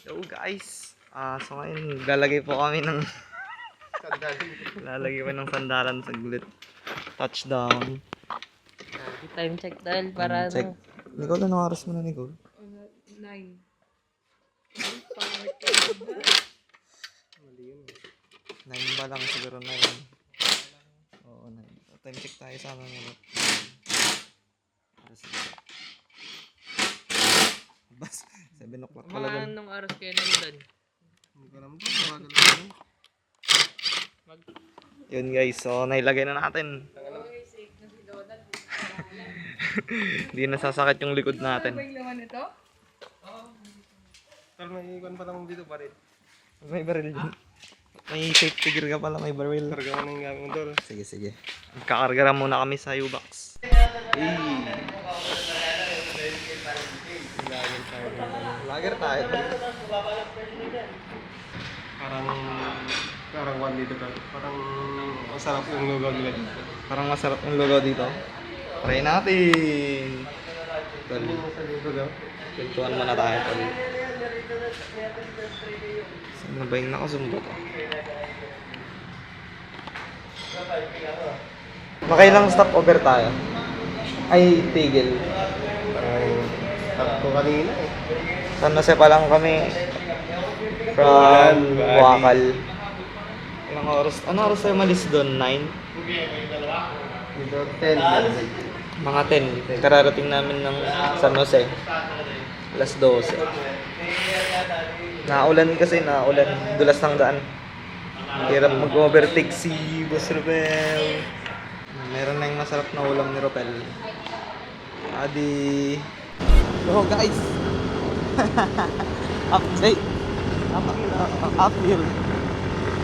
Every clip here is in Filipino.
Hello guys. So ngayon lalagay po kami ng sandalan saglit. Touchdown. Time check dahil para Check. Nicole, anong oras mo na, Nicole? 9. 9 ba lang siguro 9. Oo, 9. Time check tayo sa mga minute. Bas, 7 o'clock pala Mga dun. anong oras kayo nandun? Hindi ko naman ito, magal lang. Yun guys, so nailagay na natin. Hindi nasasakit yung likod natin. Ano ba yung laman ito? Pero may ikon pa lang dito pa rin. May baril din. May safety gear ka pala, may baril. Karga mo na yung gamit mo doon. Sige, sige. Kakarga muna kami sa U-Box. Lager tayo. Parang one dito ka. Parang masarap yung lugaw nila dito. Parang masarap yung lugaw dito. Try natin. Tol, pintuan muna tayo, tol. Saan na ba yung nakasumba to? Makailang stopover tayo? Ay, tigil. Tatlo kanina eh. San Jose pa lang kami. From Wakal. Ilang oras? Ano oras tayo malis doon? 9? Dito 10. Mga 10. Kararating namin ng San Jose. Alas 12. Naulan kasi, naulan. Dulas ng daan. Hirap mag-overtake si Boss Ropel. Meron na yung masarap na ulam ni Ropel. Adi. So guys. Update.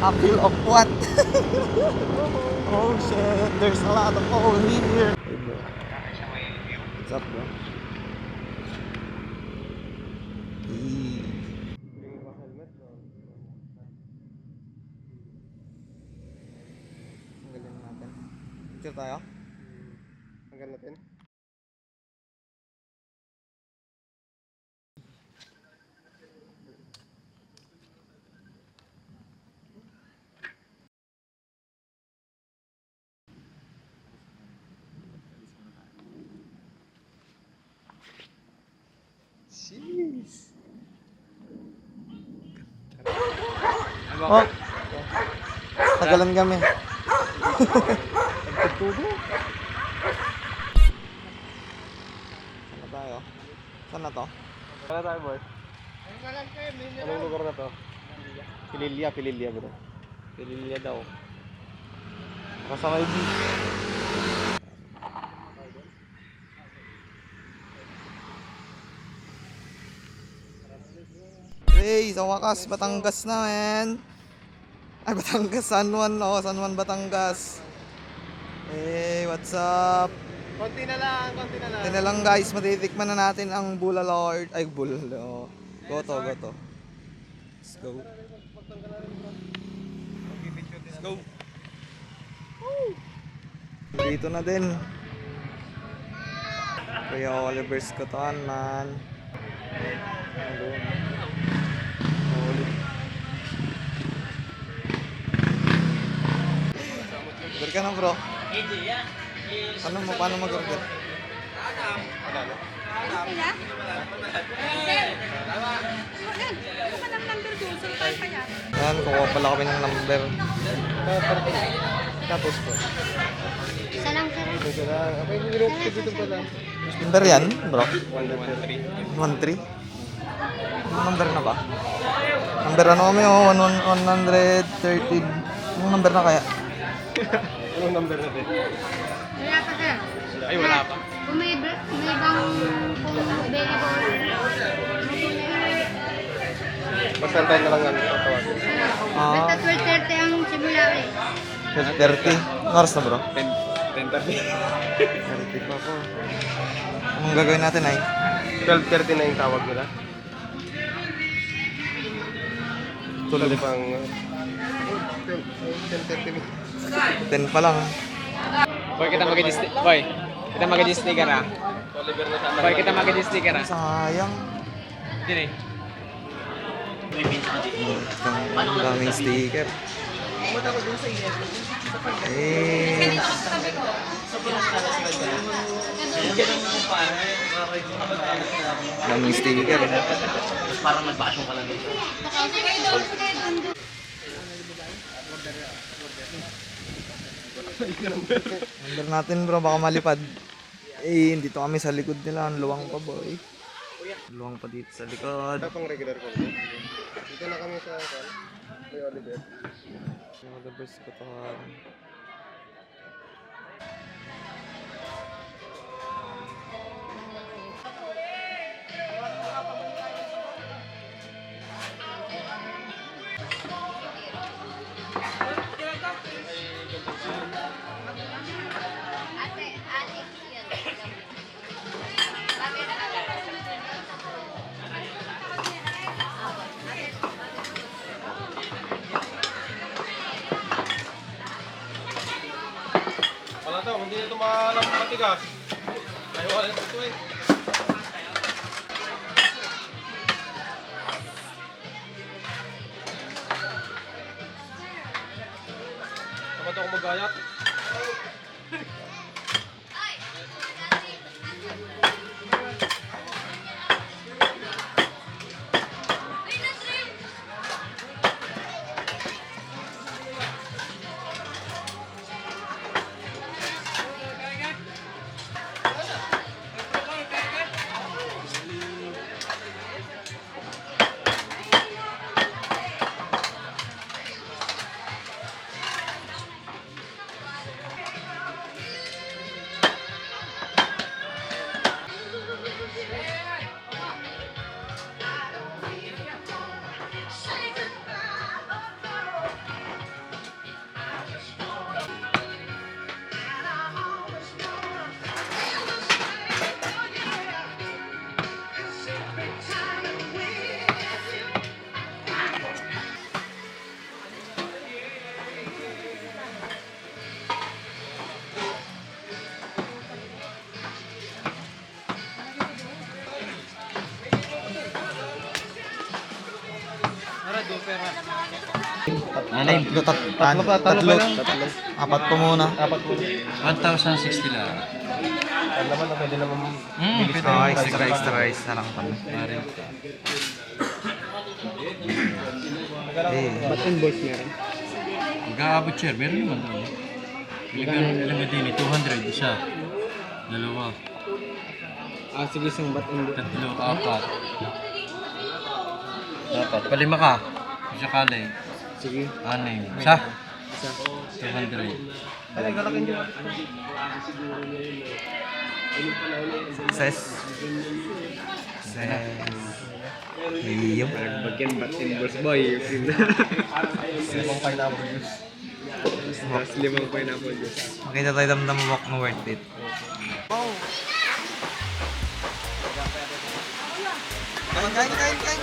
Uphill of what? Oh shit, there's a lot of coal here. What's up, bro? Ang galing natin. Picture tayo? Hanggang natin. Jeez. Oh. Tagalan kami. Nagtutubo. Saan na tayo? Saan na to? Wala tayo, boy. Anong lugar na to? Pililya bro. Pililya daw. Kasama yung beach. Hey, sa wakas, Batangas na, man. Ay, Batangas, San Juan. Oh, San Juan, Batangas. Hey, what's up? Konti na lang. Ito na lang guys, matitikman na natin ang Bulalord. Ay, Bulalo. Goto. Let's go. Let's go. Woo! Dito na din. Kuya Oliver's Kotoan, man. Order ka na, bro. Paano mag-order? Ayan, kukuha pala kami ng number. Tapos po. Isa lang, sir. Dito na. Okay, nilok ko dito pala. Number yan, bro? 113. 1-3? Anong number na ba? Number ano kami, oh? 113. Anong number na kaya? Anong number natin? Wala pa, sir. Ay, wala pa. Kung may ibang kung available, Basta tayo na lang ang tatawagin. basta 12:30 ang simula eh. 12:30. Anong oras na, bro? 10:30. 30 pa po. Anong gagawin natin, ay? 12:30 na yung tawag nila. Tulog Pang 10:30. 10 pa lang. Boy, kita mag-Disney. Boy, kita mag-Disney ka na. Boy, kita mag-Disney ka na. Sayang. Dini. Ang daming sticker. Eh, daming sticker. Number natin bro, baka malipad. Eh, dito kami sa likod nila. Ang luwang pa boy. Luwang pa dito sa likod. Ito pang regular ko. Dito na kami sa May Oliver. Yung the best ko to. Wala to, hindi ito matigas. Ay, wala ito eh. Dapat ako magayat. Tatlo pa lang. Apat po muna. Dapat po. 1,060 lang. Alam mo na pwede naman bilis Ah, na extra rice na lang kami. Eh, Ba't invoice meron? Mag-aabot siya, meron naman doon. Ilan na din, 200, isa. Dalawa. Ah, sige, isang ba't invoice? Tatlo, apat. Dapat, palima ka. Isa kalay. Sige. Anim. Isa. 200. Ay, galakin nyo. ses. Iyo. Bagyan ba't invoice boy? Limang pineapple juice. Tapos limang pineapple juice. Makita tayo damdam mo na worth it. Kain.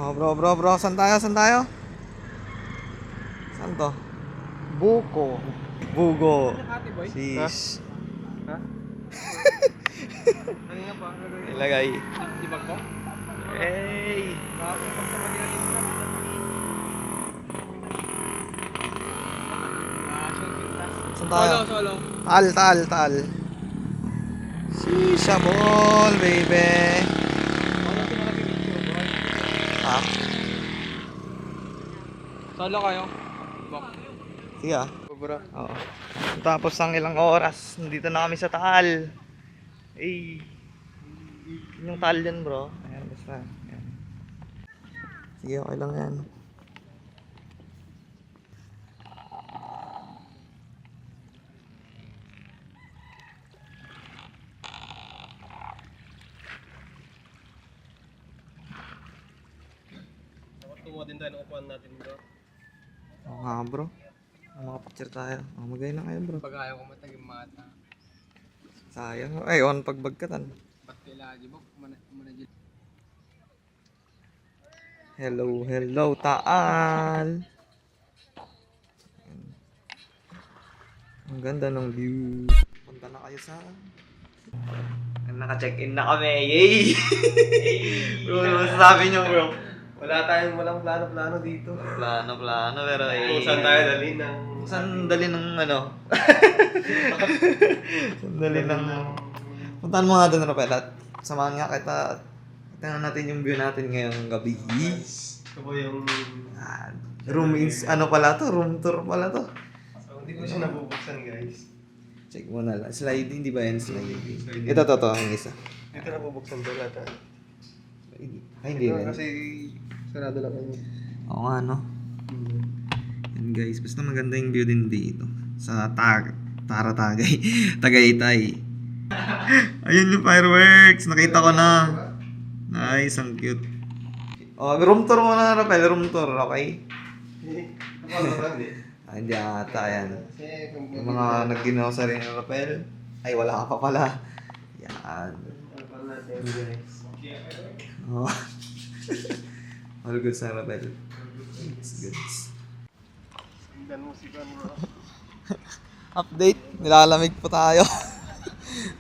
Oh, bro, saan tayo? Saan to? Buko. Bugo. Sis. Ha? Ano nga pa? Ilagay. Ibag ko? Hey! Saan tayo? Solo. Tal. Shisha ball, baby. Ha? Solo kayo? Sige ah. Bro. Oo. Tapos ng ilang oras, nandito na kami sa Taal. Eh. Yung talyan bro. Ayan, basta. Ayan. Sige, okay lang yan. Tungo din tayo ng upuan natin bro. Oo nga bro. Mga picture tayo. Magay na kayo bro. Pag ayaw ko mataging mata. Sayang. Ay, on pagbagkatan. Ba't kailangan di mo? Muna dyan. Hello, hello, Taal. Ang ganda ng view. Punta na kayo sa... Naka-check-in na kami. Yay! Bro, ano masasabi nyo bro? Walang plano dito. Plano, pero eh... Kung saan tayo dali ng... Saan dali ng ano? Saan dali ng... Puntahan mo nga doon, Rapel, at samahan nga kita. Tingnan natin yung view natin ngayong gabi. Ito po yung... Room is... Ano pala to? Room tour pala to. So, hindi ko siya nabubuksan guys. Check mo na lang. Sliding, di ba yan? Sliding. Ito, ang isa. Dito nabubuksan to lahat. Ay, hindi Ito rin. kasi sarado lang kami. Oo nga, no? Yan guys, basta maganda yung view din dito. Sa Tagaytay. Ayun yung fireworks. Nakita ko na. Nice, ang cute. Oh, room tour muna, Rapel. Room tour, okay? Hindi ata yan. Yung mga nag-ginawa sa rin ng Rapel. Ay, wala ka pa pala. Yan. Oh. All good sa Rapel. It's good. Update, nilalamig po tayo.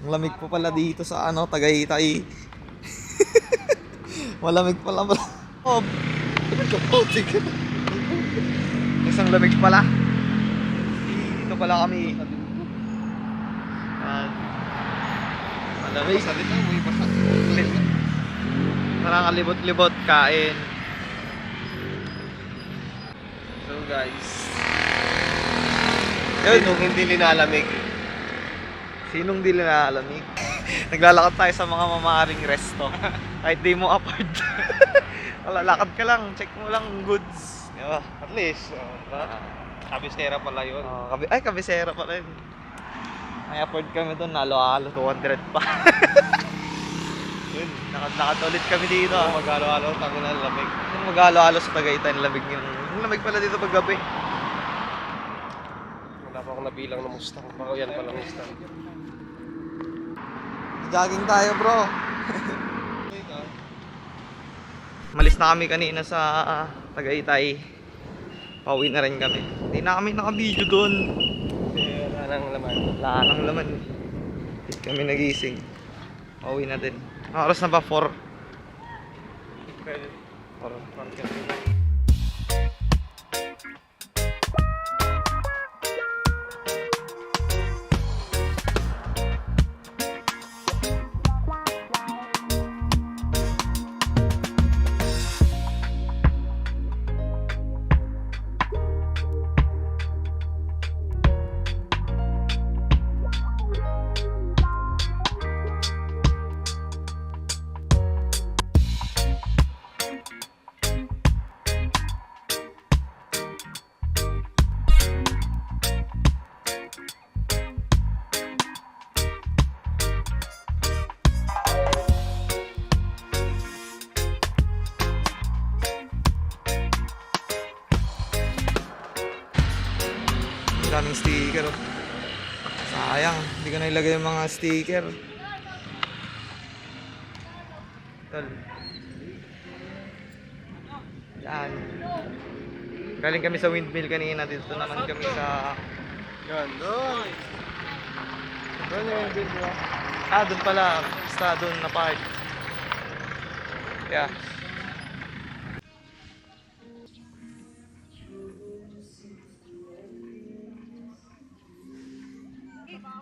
Ang lamig po pala dito sa Tagaytay. Malamig pala bro. Oh, isang lamig pala. Dito pala kami. Malamig. Nakakalibot-libot kain. So guys. Yun, hindi linalamig. Sinong di nalalamig? Naglalakad tayo sa mga mamahaling resto. Kahit di mo afford. Lalakad ka lang, check mo lang goods. Diba? At least, kabisera pala yun. Kabisera pala yun. May afford kami doon, halo-halo, 200 pa. Yun, nakad ulit kami dito. Mag-halo-halo, tango na lamig. Yung mag-halo-halo sa Tagaytay, lamig yung lamig pala dito pag gabi. Wala pa akong nabilang na Mustang. Baka yan pala Mustang. Jogging tayo bro. Malis na kami kanina sa Tagaytay. Pauwi na rin kami. Hindi na kami naka-video doon. Wala nang laman. Wala nang laman. Hindi kami nagising. Pauwi na din. Ang oras na ba? 4? Daming sticker. Oh. Sayang, hindi ko na ilagay yung mga sticker. Tol. Yan. Galing kami sa windmill kanina. Dito naman kami sa... Yan, doon. Doon yung video. doon pala. Basta doon na part. Yeah.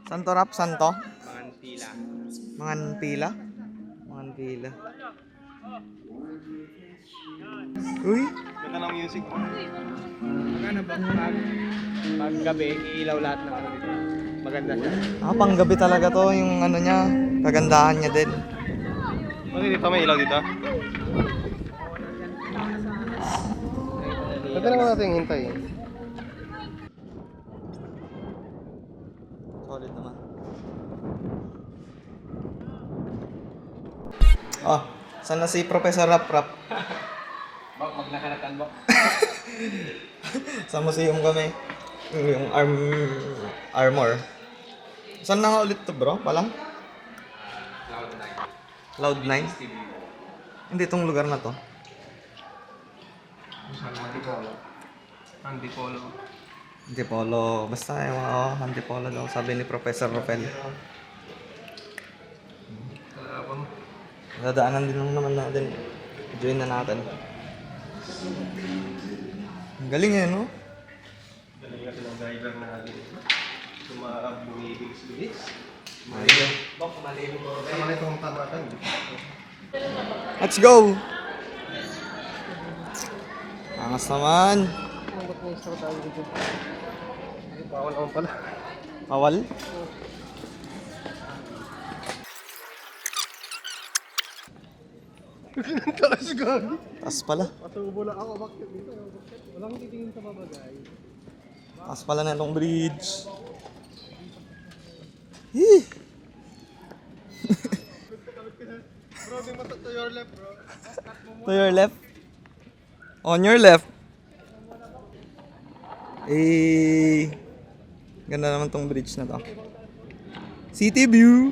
Santo rap, santo? Mantila. Manganpila? Manganpila. Uy! Ganda ng music mo. Maganda ba? Pag gabi, iilaw lahat ng ano dito. Maganda siya. Panggabi talaga to yung ano niya. Kagandahan niya din. Ano hindi pa may ilaw dito? Pwede naman natin hintay. Solid naman. Oh, saan na si Professor Rap Rap? Bak, magnakanatan bak. Sa museum kami. Yung armor. Saan na nga ulit to bro? Palang? Cloud9. Hindi itong lugar na to. Antipolo. Antipolo. Basta yung Antipolo daw. Sabi ni Professor Rapel. Dadaanan din lang naman natin. Join na natin. Ang galing eh, no? Galing natin ang driver natin. Bumibig-bigis. Ayun. Tama na itong tamatan. Let's go! Angas naman. Ba't may isa tayo dito? Bawal naman pala. Bawal? Taas gagi. Taas pala. Patubo lang ako. Bakit dito? Walang titingin sa babagay. Taas pala na itong bridge. Yee! Bro, di mo to your left, bro. To your left. On your left. Eh, ganda naman tong bridge na to. City view.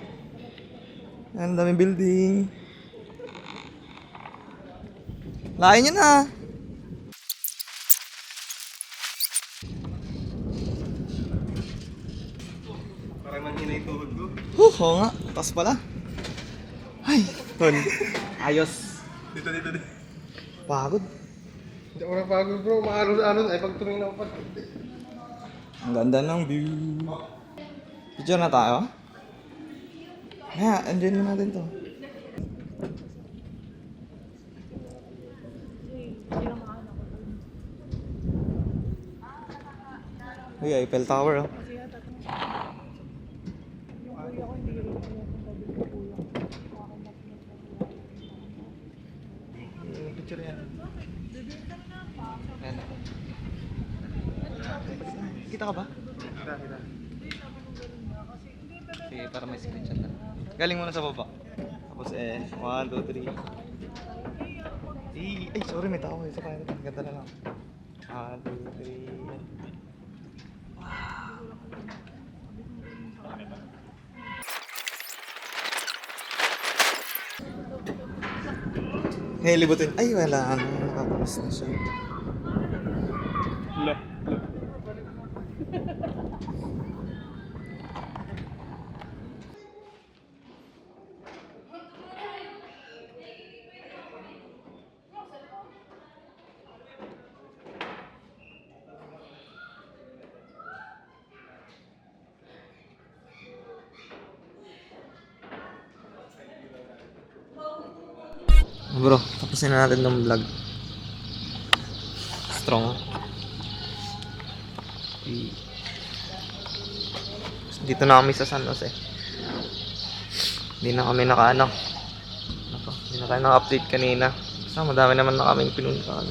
Ang daming building. Lain nyo na. Parang nanghina yung tuhod ko. Oo nga, taas pala. Ay, tol. Ayos. Dito. Pagod. Hindi ako napagod, bro. Maalon-alon. Ay, pag tumingin ako pa. Ang ganda ng view. Picture na tayo? Enjoy na natin to. Uy, Eiffel Tower oh. Picture yan. Ayan. Kita ka ba? Kita. Sige, para may screenshot na. Galing muna sa baba. Tapos 1, 2, 3. Ay, sorry, may tao. Isa pa yun. Ganda na lang. 1, 2, 3. Hey, libutin. Ay, wala. Nakapalas na siya. Bro, tapusin na natin ng vlog. Strong. Dito na kami sa San Jose. Hindi na kami nakaano. Hindi na tayo naka-update kanina. Basta madami naman na kaming pinuntahan.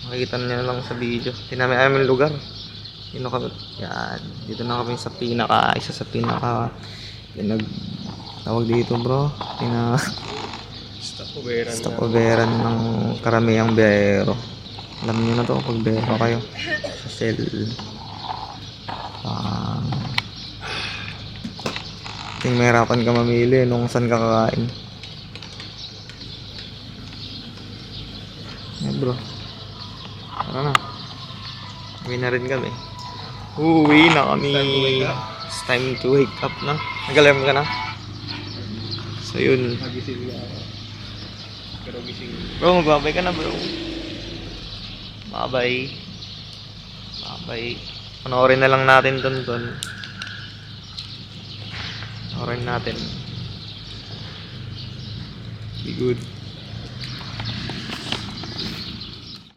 Makikita nyo na lang sa video. Hindi namin alam yung lugar. Dito kami, yan. Dito na kami sa isa sa pinaka tawag dito bro. Stopoveran ng karamihang biyahero. Alam niyo na to pag biyahero kayo sa Shell. Ting mahirapan ka mamili nung saan ka kakain. Bro. Tara na. Uwi na rin kami. Uwi na kami. It's time to wake up na. Nag-alarm ka na? So yun. Nagising na ako. Pero gising. Bro, magbabay ka na bro. Bye-bye. Bye-bye. Panoorin na lang natin dun. Panoorin natin. Be good.